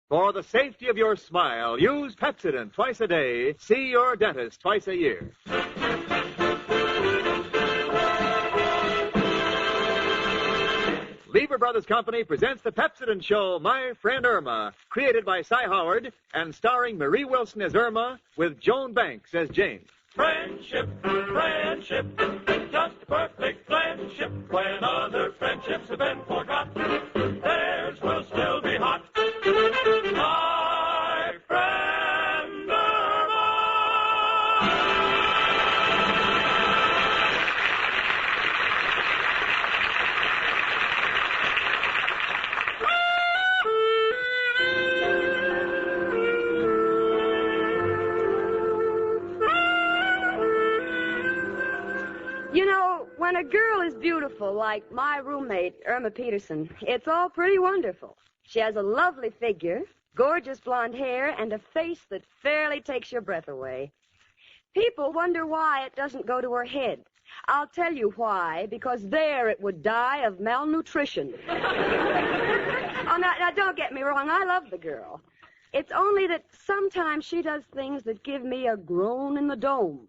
For the safety of your smile, use Pepsodent twice a day. See your dentist twice a year. Lever Brothers Company presents the Pepsodent Show, My Friend Irma, created by Cy Howard and starring Marie Wilson as Irma with Joan Banks as Jane. Friendship, just a perfect friendship. When other friendships have been forgot, theirs will still be hot. My friend Irma. You know, when a girl is beautiful, like my roommate, Irma Peterson, it's all pretty wonderful. She has a lovely figure, gorgeous blonde hair, and a face that fairly takes your breath away. People wonder why it doesn't go to her head. I'll tell you why, because there it would die of malnutrition. Oh, now, don't get me wrong, I love the girl. It's only that sometimes she does things that give me a groan in the dome.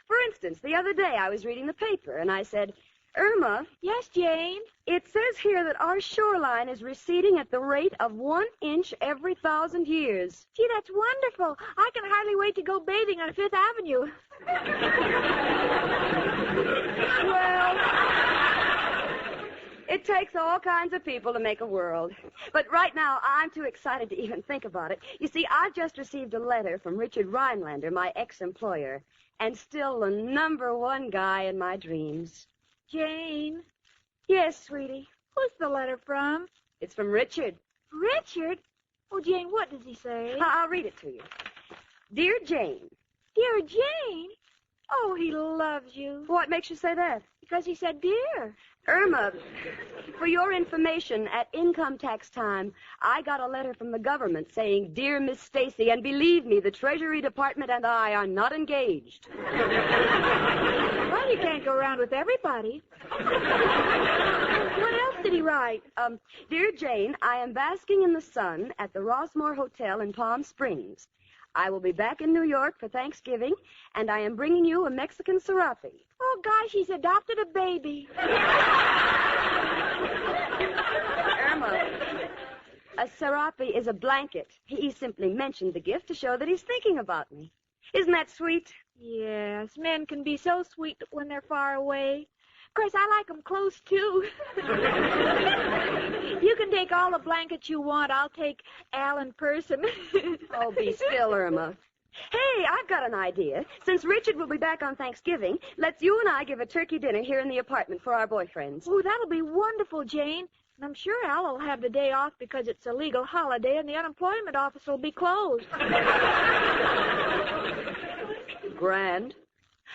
For instance, the other day I was reading the paper, and I said, Irma. Yes, Jane? It says here that our shoreline is receding at the rate of 1 inch every 1,000 years. Gee, that's wonderful. I can hardly wait to go bathing on Fifth Avenue. Well, it takes all kinds of people to make a world. But right now, I'm too excited to even think about it. You see, I've just received a letter from Richard Rhinelander, my ex-employer, and still the #1 guy in my dreams. Jane? Yes, sweetie. Who's the letter from? It's from Richard. Richard? Oh, Jane, what does he say? I'll read it to you. Dear Jane. Dear Jane? Oh, he loves you. What makes you say that? Because he said dear. Irma, for your information, at income tax time, I got a letter from the government saying, Dear Miss Stacy, and believe me, the Treasury Department and I are not engaged. Well, you can't go around with everybody. What else did he write? Dear Jane, I am basking in the sun at the Rossmore Hotel in Palm Springs. I will be back in New York for Thanksgiving, and I am bringing you a Mexican serape. Oh, gosh, he's adopted a baby. Irma, a serape is a blanket. He simply mentioned the gift to show that he's thinking about me. Isn't that sweet? Yes, men can be so sweet when they're far away. Of course, I like them close, too. You can take all the blankets you want. I'll take Al in person. Oh, be still, Irma. Hey, I've got an idea. Since Richard will be back on Thanksgiving, let's you and I give a turkey dinner here in the apartment for our boyfriends. Oh, that'll be wonderful, Jane. And I'm sure Al will have the day off because it's a legal holiday and the unemployment office will be closed. Grand.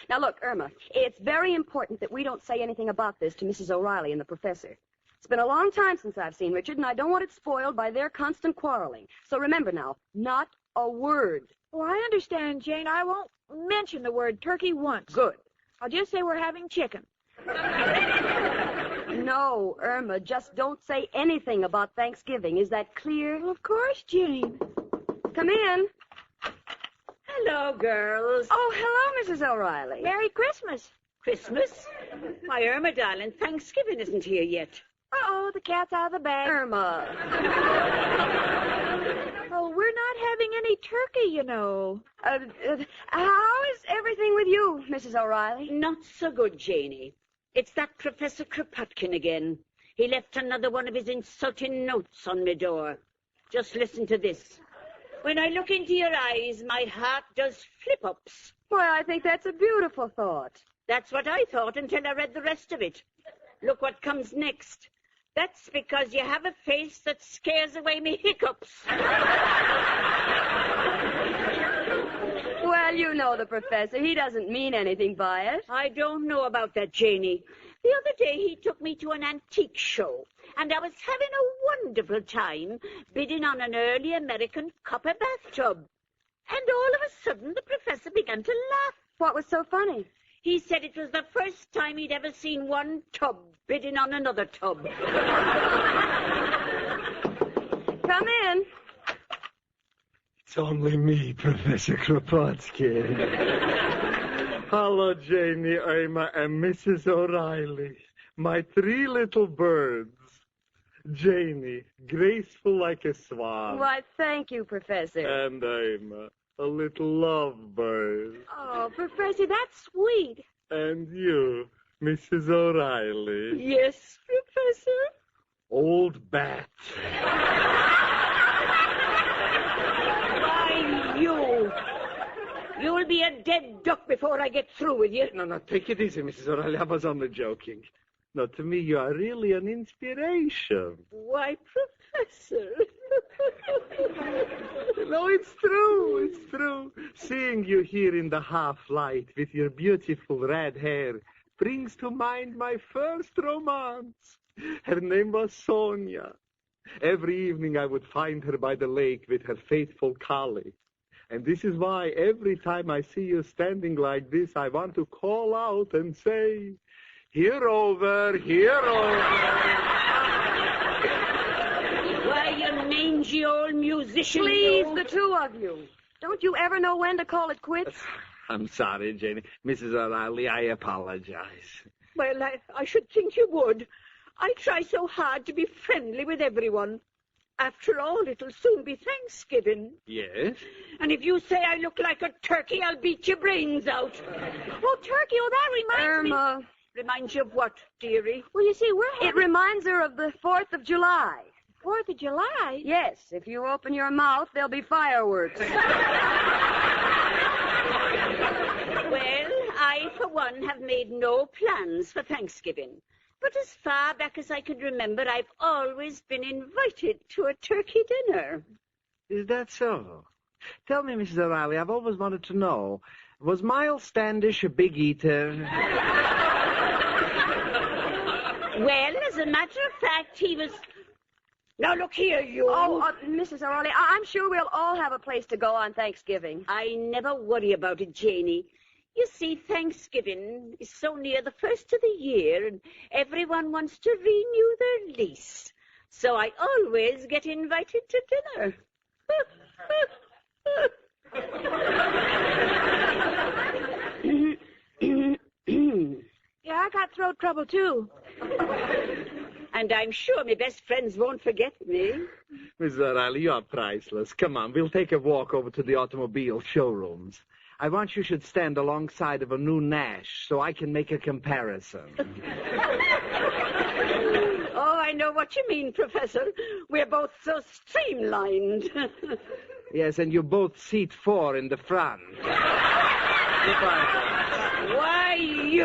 Now, look, Irma, it's very important that we don't say anything about this to Mrs. O'Reilly and the professor. It's been a long time since I've seen Richard, and I don't want it spoiled by their constant quarreling. So remember now, not a word. Oh, I understand, Jane. I won't mention the word turkey once. Good. I'll just say we're having chicken. No, Irma, just don't say anything about Thanksgiving. Is that clear? Well, of course, Jane. Come in. Hello, girls. Oh, hello, Mrs. O'Reilly. Merry Christmas. Christmas? Why, Irma, darling, Thanksgiving isn't here yet. Uh-oh, the cat's out of the bag. Irma. Oh, we're not having any turkey, you know. How is everything with you, Mrs. O'Reilly? Not so good, Janie. It's that Professor Kropotkin again. He left another one of his insulting notes on my door. Just listen to this. When I look into your eyes, my heart does flip-ups. Well, I think that's a beautiful thought. That's what I thought until I read the rest of it. Look what comes next. That's because you have a face that scares away me hiccups. Well, you know the professor. He doesn't mean anything by it. I don't know about that, Janie. The other day he took me to an antique show, and I was having a wonderful time bidding on an early American copper bathtub. And all of a sudden the professor began to laugh. What was so funny? He said it was the first time he'd ever seen one tub bidding on another tub. Come in. It's only me, Professor Kropotkin. Hello, Janie, Irma, and Mrs. O'Reilly. My 3 little birds. Janie, graceful like a swan. Why, thank you, Professor. And Irma, a little lovebird. Oh, Professor, that's sweet. And you, Mrs. O'Reilly. Yes, Professor? Old bat. Why, you'll be a dead duck before I get through with you. No, take it easy, Mrs. O'Reilly. I was only joking. No, to me, you are really an inspiration. Why, Professor? No, it's true. Seeing you here in the half-light with your beautiful red hair brings to mind my first romance. Her name was Sonia. Every evening I would find her by the lake with her faithful collie. And this is why every time I see you standing like this, I want to call out and say, "Here over, here over." Why, you mangy old musician. Please, the 2 of you. Don't you ever know when to call it quits? I'm sorry, Janie. Mrs. O'Reilly, I apologize. Well, I should think you would. I try so hard to be friendly with everyone. After all, it'll soon be Thanksgiving. Yes? And if you say I look like a turkey, I'll beat your brains out. Oh, turkey, that reminds me. Irma. Reminds you of what, dearie? Well, you see, It reminds her of the 4th of July. 4th of July. Yes, if you open your mouth, there'll be fireworks. Well, I, for one, have made no plans for Thanksgiving. But as far back as I can remember, I've always been invited to a turkey dinner. Is that so? Tell me, Mrs. O'Reilly, I've always wanted to know, was Miles Standish a big eater? Well, as a matter of fact, he was... Now, look here, you... Mrs. O'Reilly, I'm sure we'll all have a place to go on Thanksgiving. I never worry about it, Janie. You see, Thanksgiving is so near the first of the year, and everyone wants to renew their lease. So I always get invited to dinner. Yeah, I got throat trouble, too. And I'm sure my best friends won't forget me. Mrs. O'Reilly, you are priceless. Come on, we'll take a walk over to the automobile showrooms. I want you should stand alongside of a new Nash so I can make a comparison. Oh, I know what you mean, Professor. We're both so streamlined. Yes, and you both seat 4 in the front. Why, you...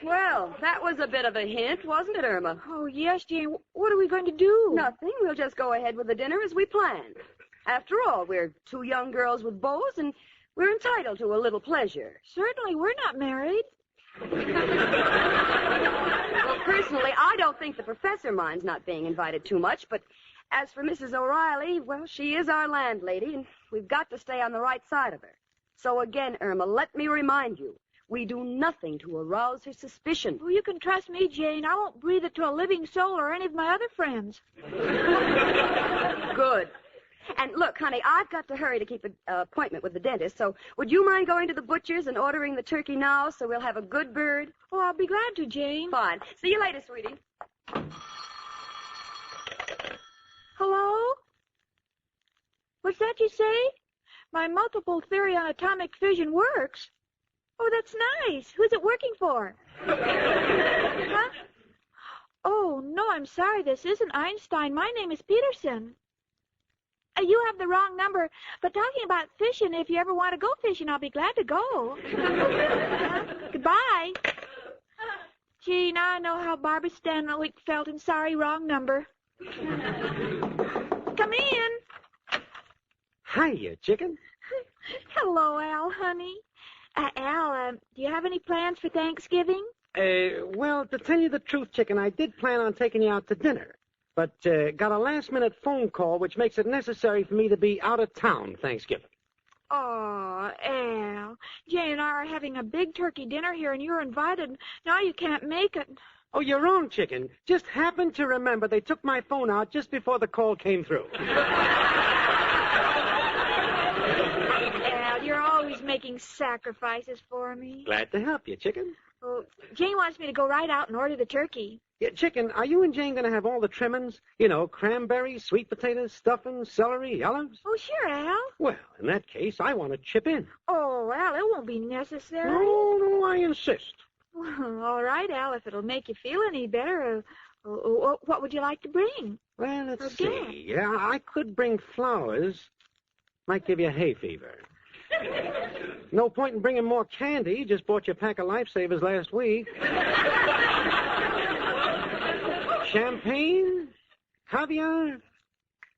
Well, that was a bit of a hint, wasn't it, Irma? Oh, yes, Jane. What are we going to do? Nothing. We'll just go ahead with the dinner as we planned. After all, we're 2 young girls with bows, and we're entitled to a little pleasure. Certainly, we're not married. Well, personally, I don't think the professor minds not being invited too much, but as for Mrs. O'Reilly, well, she is our landlady, and we've got to stay on the right side of her. So again, Irma, let me remind you, we do nothing to arouse her suspicion. Well, you can trust me, Jane. I won't breathe it to a living soul or any of my other friends. Good. And look, honey, I've got to hurry to keep an appointment with the dentist, so would you mind going to the butcher's and ordering the turkey now so we'll have a good bird? Oh, I'll be glad to, Jane. Fine. See you later, sweetie. Hello? What's that you say? My multiple theory on atomic fission works. Oh, that's nice. Who's it working for? Huh? Oh, no, I'm sorry. This isn't Einstein. My name is Peterson. You have the wrong number. But talking about fishing, if you ever want to go fishing, I'll be glad to go. Goodbye. Gee, now I know how Barbara Stanwyck felt, and sorry, wrong number. Come in. Hiya, chicken. Hello, Al, honey. Al, do you have any plans for Thanksgiving? Well, to tell you the truth, chicken, I did plan on taking you out to dinner. But got a last-minute phone call, which makes it necessary for me to be out of town Thanksgiving. Oh, Al. Jane and I are having a big turkey dinner here, and you're invited. Now you can't make it. Oh, you're wrong, chicken. Just happened to remember they took my phone out just before the call came through. making sacrifices for me. Glad to help you, Chicken. Oh, Jane wants me to go right out and order the turkey. Yeah, Chicken, are you and Jane going to have all the trimmings? You know, cranberries, sweet potatoes, stuffing, celery, olives? Oh, sure, Al. Well, in that case, I want to chip in. Oh, Al, it won't be necessary. No, I insist. Well, all right, Al, if it'll make you feel any better. What would you like to bring? Well, let's Okay. see. Yeah, I could bring flowers. Might give you hay fever. No point in bringing more candy. Just bought you a pack of Lifesavers last week. Champagne? Caviar?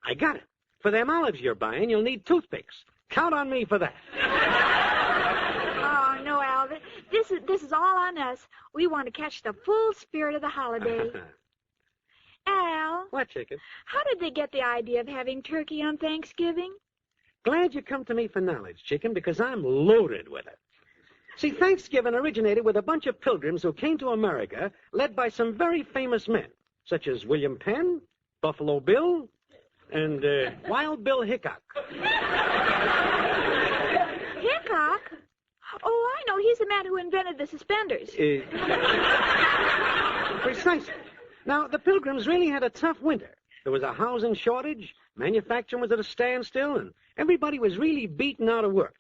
I got it. For them olives you're buying, you'll need toothpicks. Count on me for that. Oh, no, Al. This is all on us. We want to catch the full spirit of the holiday. Al, What, Chicken? how did they get the idea of having turkey on Thanksgiving? Glad you come to me for knowledge, Chicken, because I'm loaded with it. See, Thanksgiving originated with a bunch of pilgrims who came to America, led by some very famous men, such as William Penn, Buffalo Bill, and Wild Bill Hickok. Hickok? Oh, I know. He's the man who invented the suspenders. Precisely. Now, the Pilgrims really had a tough winter. There was a housing shortage, manufacturing was at a standstill, and everybody was really beaten out of work.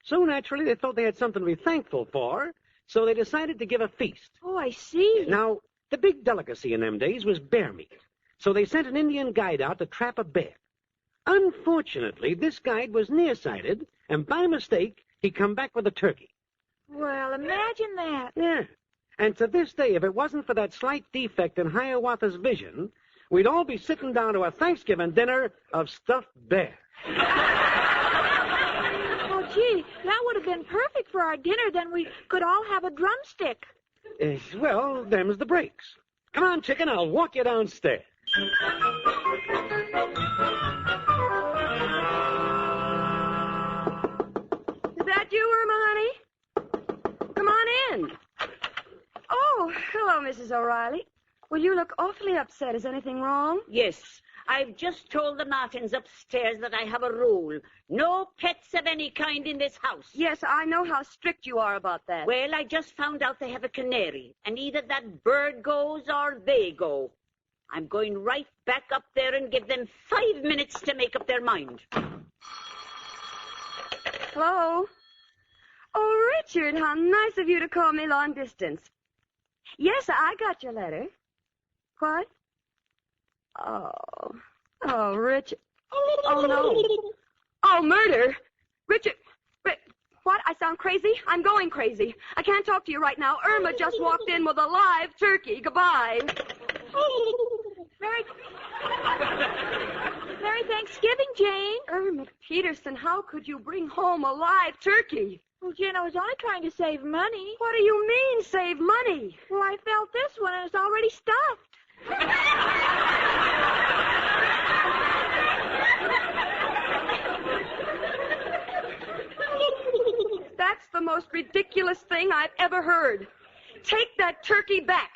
So naturally, they thought they had something to be thankful for, so they decided to give a feast. Oh, I see. Now, the big delicacy in them days was bear meat, so they sent an Indian guide out to trap a bear. Unfortunately, this guide was nearsighted, and by mistake, he come back with a turkey. Well, imagine that. Yeah. And to this day, if it wasn't for that slight defect in Hiawatha's vision, we'd all be sitting down to a Thanksgiving dinner of stuffed bear. Oh, gee, that would have been perfect for our dinner. Then we could all have a drumstick. Well, them's the breaks. Come on, Chicken, I'll walk you downstairs. Is that you, Irma, honey? Come on in. Oh, hello, Mrs. O'Reilly. Well, you look awfully upset. Is anything wrong? Yes, I've just told the Martins upstairs that I have a rule. No pets of any kind in this house. Yes, I know how strict you are about that. Well, I just found out they have a canary, and either that bird goes or they go. I'm going right back up there and give them 5 minutes to make up their mind. Hello? Oh, Richard, how nice of you to call me long distance. Yes, I got your letter. What? Oh, Richard. Oh, no. Oh, murder. Richard. What? I sound crazy? I'm going crazy. I can't talk to you right now. Irma just walked in with a live turkey. Goodbye. Merry Thanksgiving, Jane. Irma Peterson, how could you bring home a live turkey? Well, Jane, I was only trying to save money. What do you mean, save money? Well, I felt this one, and it's already stuffed. That's the most ridiculous thing I've ever heard. Take that turkey back.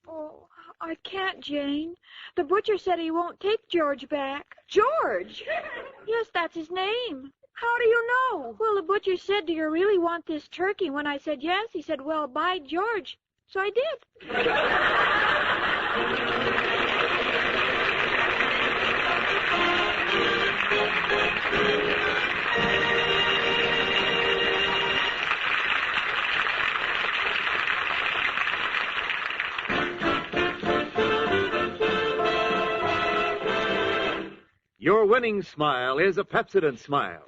Oh, I can't, Jane. The butcher said he won't take George back. George? Yes, that's his name. How do you know? Well, the butcher said, do you really want this turkey? When I said yes, he said, well, by George. So I did. Your winning smile is a Pepsodent smile.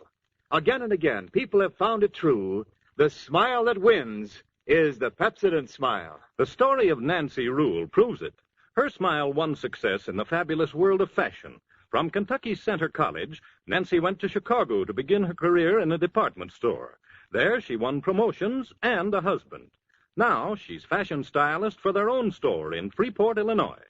Again and again, people have found it true. The smile that wins is the Pepsodent smile. The story of Nancy Rule proves it. Her smile won success in the fabulous world of fashion. From Kentucky's Center College, Nancy went to Chicago to begin her career in a department store. There, she won promotions and a husband. Now, she's fashion stylist for their own store in Freeport, Illinois.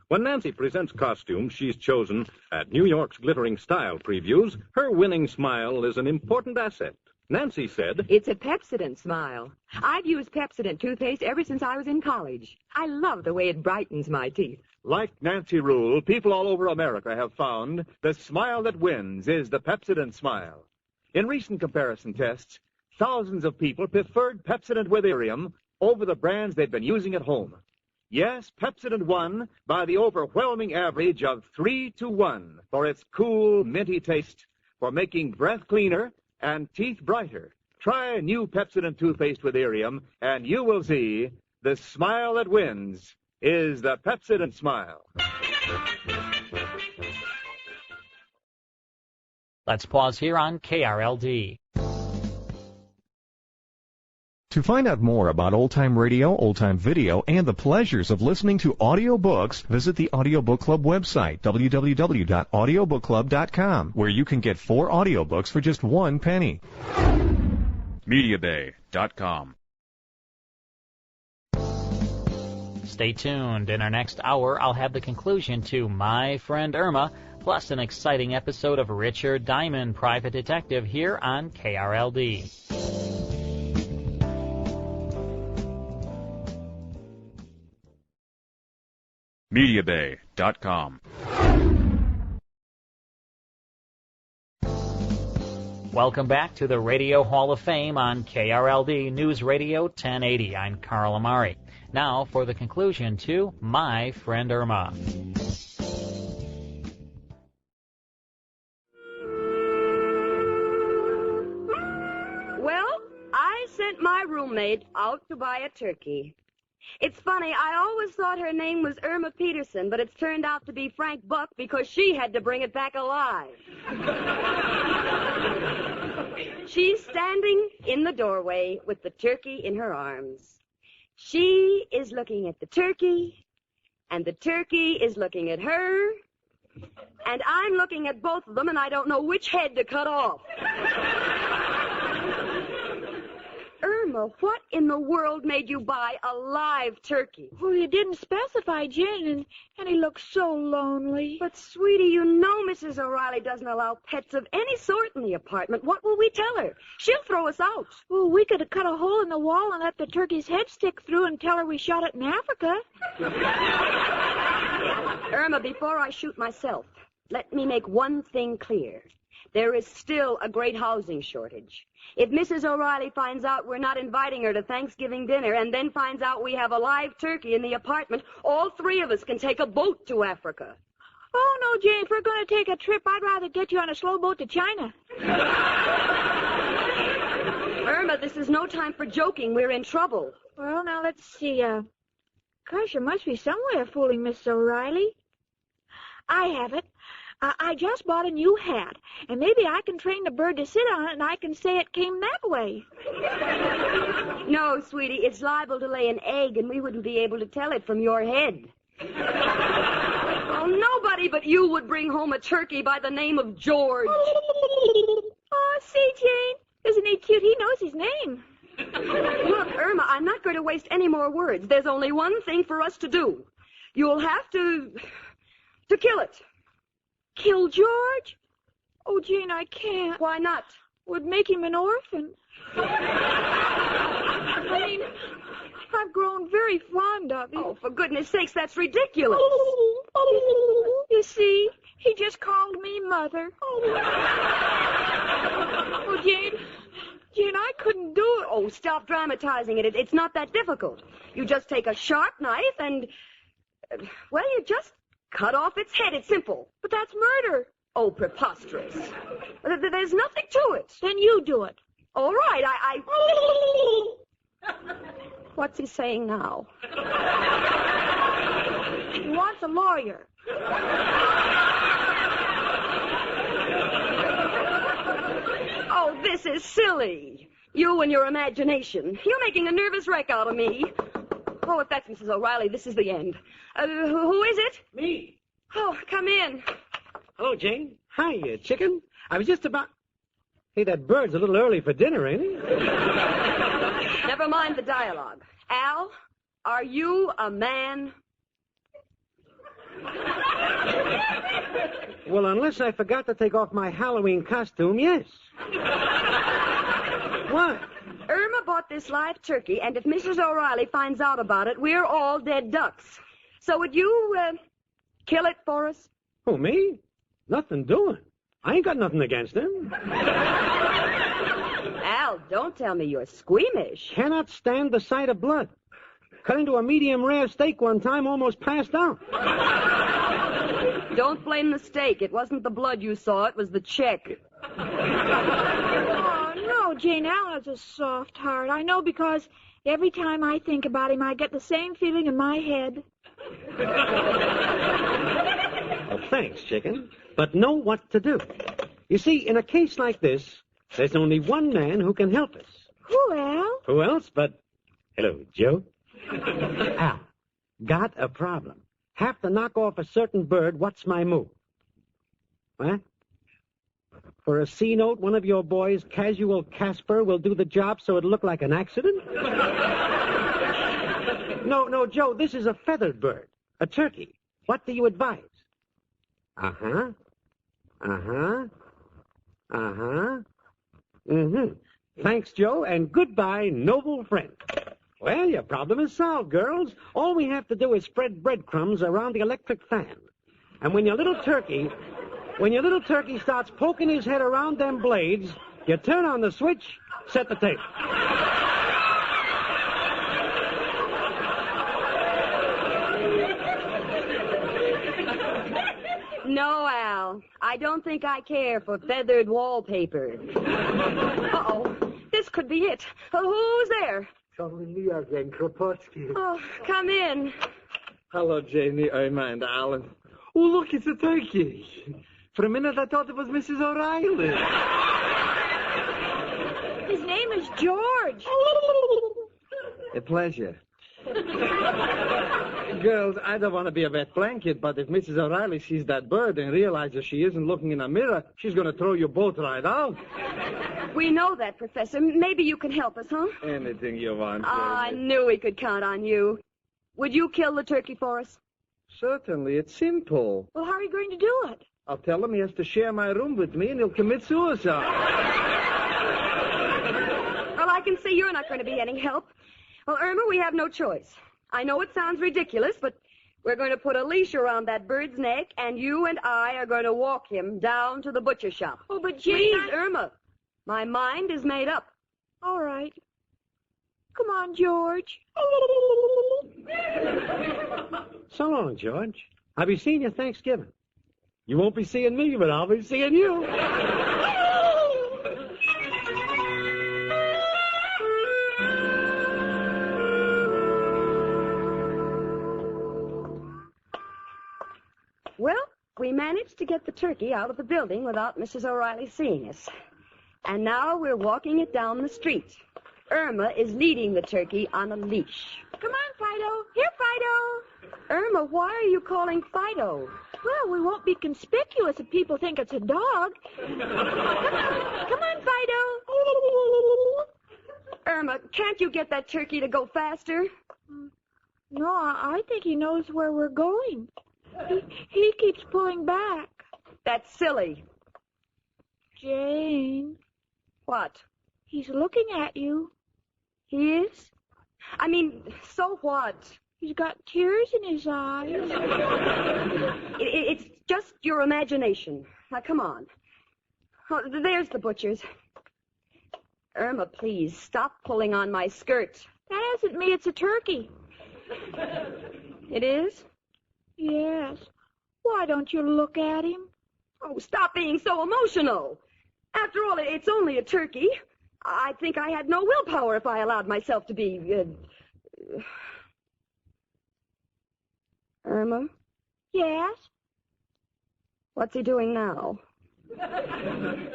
When Nancy presents costumes she's chosen at New York's glittering style previews, her winning smile is an important asset. Nancy said, It's a Pepsodent smile. I've used Pepsodent toothpaste ever since I was in college. I love the way it brightens my teeth. like Nancy Rule, people all over America have found the smile that wins is the Pepsodent smile. In recent comparison tests, thousands of people preferred Pepsodent with Irium over the brands they'd been using at home. Yes, Pepsodent won by the overwhelming average of 3-1 for its cool, minty taste, for making breath cleaner and teeth brighter. Try new Pepsodent toothpaste with Irium, and you will see the smile that wins is the Pepsodent smile. Let's pause here on KRLD. To find out more about old-time radio, old-time video, and the pleasures of listening to audiobooks, visit the Audiobook Club website, www.audiobookclub.com, where you can get 4 audiobooks for just 1 penny. MediaBay.com. Stay tuned. In our next hour, I'll have the conclusion to My Friend Irma, plus an exciting episode of Richard Diamond, Private Detective, here on KRLD. MediaBay.com. Welcome back to the Radio Hall of Fame on KRLD News Radio 1080. I'm Carl Amari. Now for the conclusion to My Friend Irma. Well, I sent my roommate out to buy a turkey. It's funny, I always thought her name was Irma Peterson, but it's turned out to be Frank Buck because she had to bring it back alive. She's standing in the doorway with the turkey in her arms. She is looking at the turkey, and the turkey is looking at her, and I'm looking at both of them, and I don't know which head to cut off. Irma, what in the world made you buy a live turkey? Well, you didn't specify, Jane, and he looks so lonely. But, sweetie, you know Mrs. O'Reilly doesn't allow pets of any sort in the apartment. What will we tell her? She'll throw us out. Well, we could have cut a hole in the wall and let the turkey's head stick through and tell her we shot it in Africa. Irma, before I shoot myself, let me make one thing clear. There is still a great housing shortage. If Mrs. O'Reilly finds out we're not inviting her to Thanksgiving dinner and then finds out we have a live turkey in the apartment, all 3 of us can take a boat to Africa. Oh, no, Jane, if we're going to take a trip, I'd rather get you on a slow boat to China. Irma, this is no time for joking. We're in trouble. Well, now, let's see. Gosh, there must be some way of fooling Miss O'Reilly. I have it. I just bought a new hat, and maybe I can train the bird to sit on it, and I can say it came that way. No, sweetie, it's liable to lay an egg, and we wouldn't be able to tell it from your head. Oh, nobody but you would bring home a turkey by the name of George. Oh, see, Jane, isn't he cute? He knows his name. Look, Irma, I'm not going to waste any more words. There's only one thing for us to do. You'll have to kill it. Kill George? Oh, Jane, I can't. Why not? Would make him an orphan. I mean, I've grown very fond of him. Oh, for goodness sakes, that's ridiculous. You see, he just called me Mother. Oh, Jane, I couldn't do it. Oh, stop dramatizing it. It's not that difficult. You just take a sharp knife and, well, you just cut off its head. It's simple. But that's murder. Oh, preposterous. There's nothing to it. Then you do it. All right, What's he saying now? He wants a lawyer. Oh, this is silly. You and your imagination. You're making a nervous wreck out of me. Oh, if that's Mrs. O'Reilly, this is the end. Who is it? Me. Oh, come in. Hello, Jane. Hi, chicken. I was just about... Hey, that bird's a little early for dinner, ain't he? Never mind the dialogue. Al, are you a man? Well, unless I forgot to take off my Halloween costume, yes. What? Irma bought this live turkey, and if Mrs. O'Reilly finds out about it, we're all dead ducks. So would you, kill it for us? Who, me? Nothing doing. I ain't got nothing against him. Al, don't tell me you're squeamish. Cannot stand the sight of blood. Cut into a medium rare steak one time, almost passed out. Don't blame the steak. It wasn't the blood you saw, it was the check. Oh, no, Jane, Al has a soft heart. I know because every time I think about him, I get the same feeling in my head. Well, thanks, Chicken. But know what to do. You see, in a case like this, there's only one man who can help us. Who, Al? Who else but... Hello, Joe. Al, got a problem. Have to knock off a certain bird. What's my move? What? For a C note, one of your boys, Casual Casper, will do the job so it'll look like an accident? No, Joe, this is a feathered bird. A turkey. What do you advise? Uh-huh. Thanks, Joe, and goodbye, noble friend. Well, your problem is solved, girls. All we have to do is spread breadcrumbs around the electric fan. And when your little turkey starts poking his head around them blades, you turn on the switch, set the tape. No, Al. I don't think I care for feathered wallpaper. Uh-oh. This could be it. Who's there? Something me again, Kropotkin. Oh, come in. Hello, Janie, Irma, and Alan. Oh, look, it's a turkey. For a minute, I thought it was Mrs. O'Reilly. His name is George. A pleasure. Girls, I don't want to be a wet blanket, but if Mrs. O'Reilly sees that bird and realizes she isn't looking in a mirror, she's going to throw you both right out. We know that, Professor. Maybe you can help us, huh? Anything you want. I knew we could count on you. Would you kill the turkey for us? Certainly. It's simple. Well, how are you going to do it? I'll tell him he has to share my room with me and he'll commit suicide. Well, I can see you're not going to be any help. Well, Irma, we have no choice. I know it sounds ridiculous, but we're going to put a leash around that bird's neck, and you and I are going to walk him down to the butcher shop. Oh, but Jane... Please, Irma. My mind is made up. All right. Come on, George. So long, George. I'll be seeing you Thanksgiving. You won't be seeing me, but I'll be seeing you. Well, we managed to get the turkey out of the building without Mrs. O'Reilly seeing us. And now we're walking it down the street. Irma is leading the turkey on a leash. Come on, Fido. Here, Fido. Irma, why are you calling Fido? Well, we won't be conspicuous if people think it's a dog. Come on, Fido. Irma, can't you get that turkey to go faster? No, I think he knows where we're going. He keeps pulling back. That's silly. Jane. What? He's looking at you. He is? I mean, so what? He's got tears in his eyes. It's just your imagination. Now, come on. Oh, there's the butcher's. Irma, please, stop pulling on my skirt. That isn't me, it's a turkey. It is? Yes. Why don't you look at him? Oh, stop being so emotional. After all, it's only a turkey. I think I had no willpower if I allowed myself to be... Irma? Yes? What's he doing now?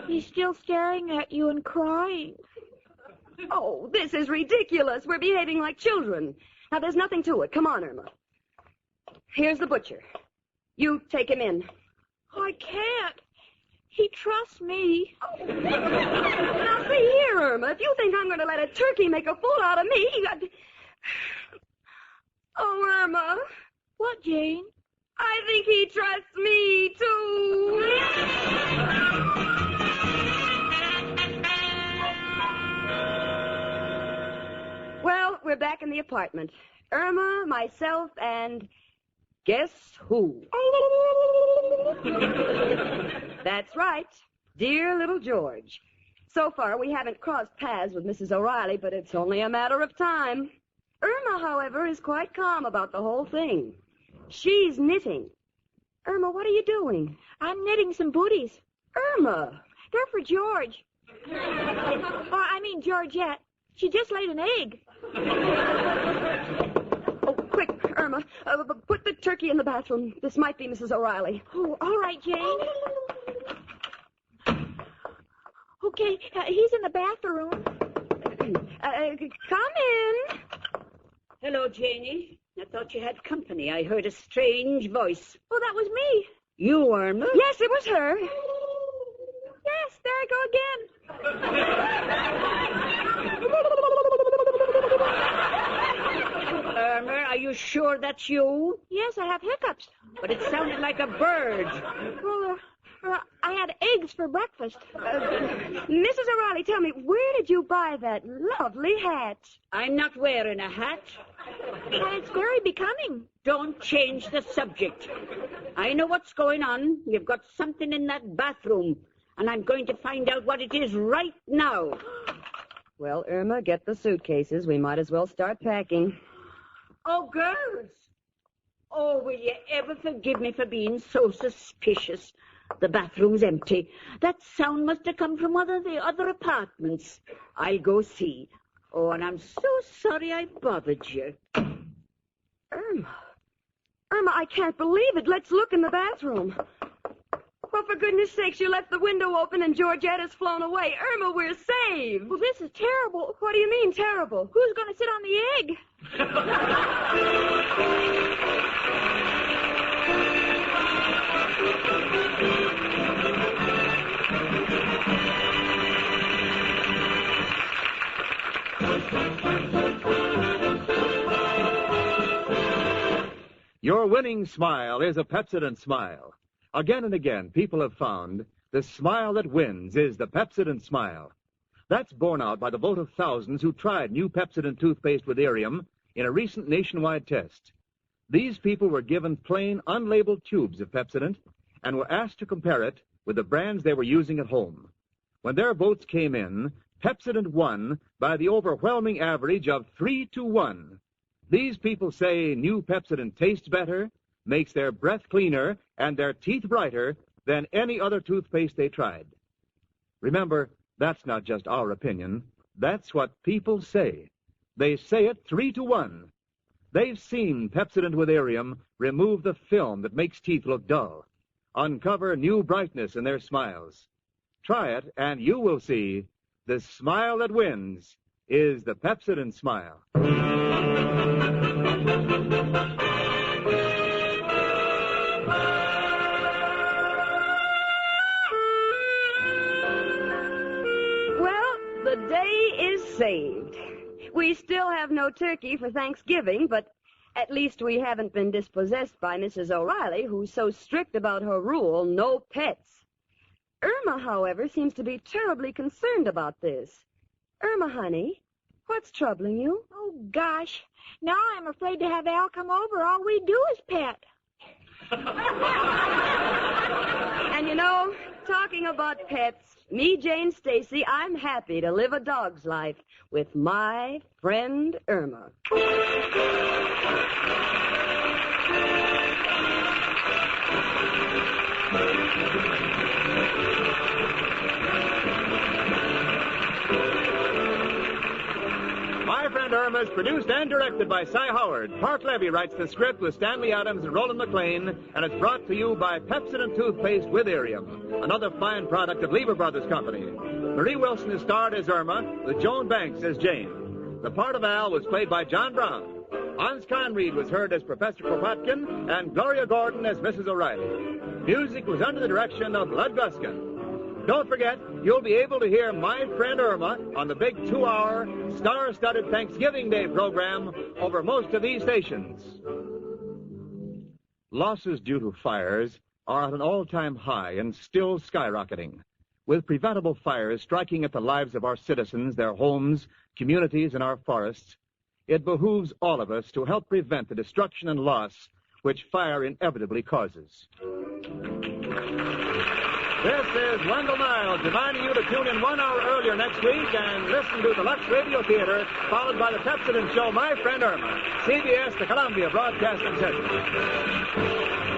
He's still staring at you and crying. Oh, this is ridiculous. We're behaving like children. Now, there's nothing to it. Come on, Irma. Here's the butcher. You take him in. I can't. He trusts me. Now, see here, Irma. If you think I'm going to let a turkey make a fool out of me... Oh, Irma. What, Jane? I think he trusts me, too. Well, we're back in the apartment. Irma, myself, and guess who? That's right, dear little George. So far, we haven't crossed paths with Mrs. O'Reilly, but it's only a matter of time. Irma, however, is quite calm about the whole thing. She's knitting. Irma, what are you doing? I'm knitting some booties. Irma! They're for George. I mean Georgette. She just laid an egg. Oh, quick, Irma. Put the turkey in the bathroom. This might be Mrs. O'Reilly. Oh, all right, Jane. Okay, he's in the bathroom. Come in. Hello, Janie. I thought you had company. I heard a strange voice. Oh, that was me. You, Irma? Yes, it was her. Yes, there I go again. Irma, are you sure that's you? Yes, I have hiccups. But it sounded like a bird. Well, I had eggs for breakfast. Mrs. O'Reilly, tell me, where did you buy that lovely hat? I'm not wearing a hat. Well, it's very becoming. Don't change the subject. I know what's going on. You've got something in that bathroom, and I'm going to find out what it is right now. Well, Irma, get the suitcases. We might as well start packing. Oh, girls. Oh, will you ever forgive me for being so suspicious? The bathroom's empty. That sound must have come from one of the other apartments. I'll go see. Oh, and I'm so sorry I bothered you. Irma, I can't believe it. Let's look in the bathroom. Well, for goodness sakes, you left the window open and Georgette has flown away. Irma, we're saved. Well, this is terrible. What do you mean, terrible? Who's going to sit on the egg? Your winning smile is a Pepsodent smile. Again and again, people have found the smile that wins is the Pepsodent smile. That's borne out by the vote of thousands who tried new Pepsodent toothpaste with Irium in a recent nationwide test. These people were given plain, unlabeled tubes of Pepsodent and were asked to compare it with the brands they were using at home. When their votes came in, Pepsodent won by the overwhelming average of 3-1. These people say new Pepsodent tastes better, makes their breath cleaner, and their teeth brighter than any other toothpaste they tried. Remember, that's not just our opinion. That's what people say. They say it 3-1. They've seen Pepsodent with Irium remove the film that makes teeth look dull, uncover new brightness in their smiles. Try it, and you will see the smile that wins is the Pepsodent smile. Well, the day is saved. We still have no turkey for Thanksgiving, but at least we haven't been dispossessed by Mrs. O'Reilly, who's so strict about her rule, no pets. Irma, however, seems to be terribly concerned about this. Irma, honey, what's troubling you? Oh, gosh. Now I'm afraid to have Al come over. All we do is pet. And you know, talking about pets, me, Jane Stacy, I'm happy to live a dog's life with my friend Irma. My Friend Irma is produced and directed by Cy Howard. Park Levy writes the script with Stanley Adams and Roland McLean, and it's brought to you by Pepsodent Toothpaste with Irium, another fine product of Lever Brothers Company. Marie Wilson is starred as Irma, with Joan Banks as Jane. The part of Al was played by John Brown. Hans Conried was heard as Professor Kropotkin, and Gloria Gordon as Mrs. O'Reilly. Music was under the direction of Lud Guskin. Don't forget, you'll be able to hear My Friend Irma on the big 2-hour, star-studded Thanksgiving Day program over most of these stations. Losses due to fires are at an all-time high and still skyrocketing. With preventable fires striking at the lives of our citizens, their homes, communities, and our forests, it behooves all of us to help prevent the destruction and loss which fire inevitably causes. This is Wendell Niles reminding you to tune in 1 hour earlier next week and listen to the Lux Radio Theater, followed by the Pepsodent Show, My Friend Irma. CBS, the Columbia Broadcasting System.